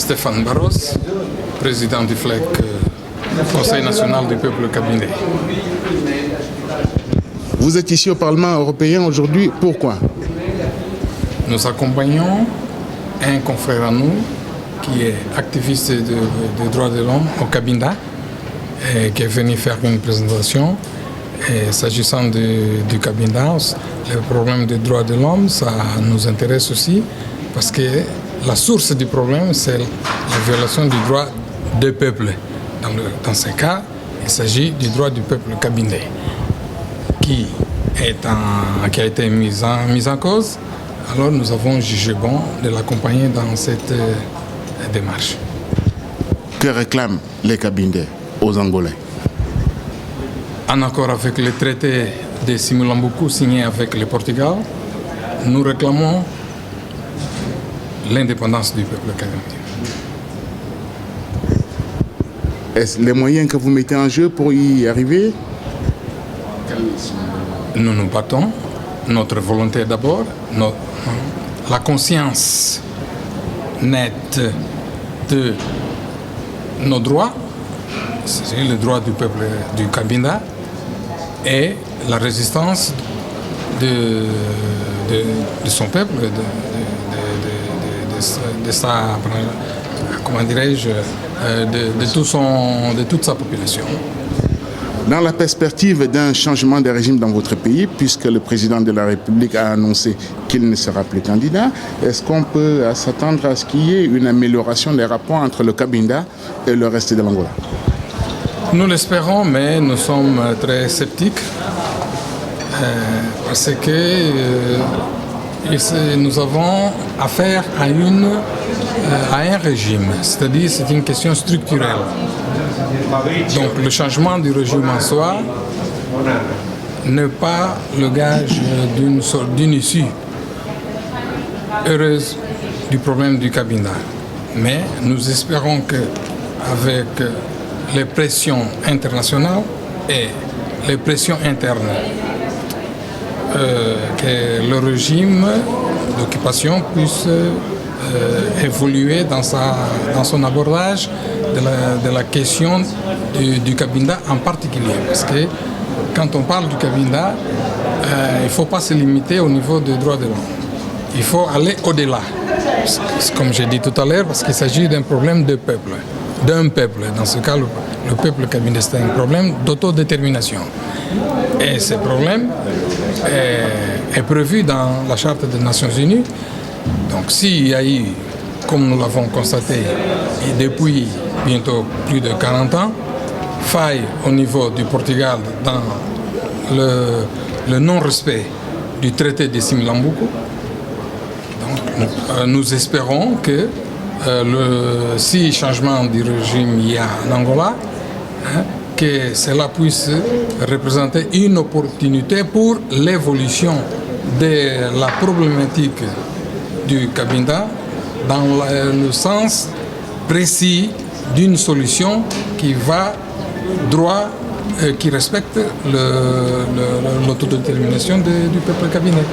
Stéphane Barros, président du FLEC, Conseil national du peuple kabindé. Vous êtes ici au Parlement européen aujourd'hui, pourquoi? Nous accompagnons un confrère à nous qui est activiste des droits de l'homme au Cabinda et qui est venu faire une présentation. Et s'agissant du Cabinda, le problème des droits de l'homme, ça nous intéresse aussi parce que la source du problème, c'est la violation du droit des peuples. Dans ce cas, il s'agit du droit du peuple kabindé qui a été mis en cause. Alors nous avons jugé bon de l'accompagner dans cette démarche. Que réclament les Kabindés aux Angolais? En accord avec le traité de Simulambuku signé avec le Portugal, nous réclamons l'indépendance du peuple kabindé. Est-ce les moyens que vous mettez en jeu pour y arriver? Nous nous battons, notre volonté d'abord, la conscience nette de nos droits, c'est le droit du peuple du Cabinda, et la résistance de son peuple, de sa, comment dirais-je, de toute sa population. Dans la perspective d'un changement de régime dans votre pays, puisque le président de la République a annoncé qu'il ne sera plus candidat, est-ce qu'on peut s'attendre à ce qu'il y ait une amélioration des rapports entre le Cabinda et le reste de l'Angola? Nous l'espérons, mais nous sommes très sceptiques parce que nous avons affaire à un régime, c'est-à-dire c'est une question structurelle. Donc le changement du régime en soi n'est pas le gage d'une issue heureuse du problème du Cabinda. Mais nous espérons qu'avec les pressions internationales et les pressions internes, que le régime d'occupation puisse évoluer dans son abordage de la question du Cabinda en particulier. Parce que quand on parle du Cabinda, il ne faut pas se limiter au niveau des droits de l'homme. Il faut aller au-delà. Comme j'ai dit tout à l'heure, parce qu'il s'agit d'un problème de peuple, d'un peuple. Dans ce cas, le peuple kabindé, c'est un problème d'autodétermination. Et ce problème est prévu dans la Charte des Nations Unies. Donc s'il y a eu, comme nous l'avons constaté, et depuis bientôt plus de 40 ans, faille au niveau du Portugal dans le non-respect du traité de Simulambuku, donc nous espérons que si changement du régime il y a en Angola, que cela puisse représenter une opportunité pour l'évolution de la problématique du Cabinda dans le sens précis d'une solution qui va droit, qui respecte l'autodétermination du peuple kabindé.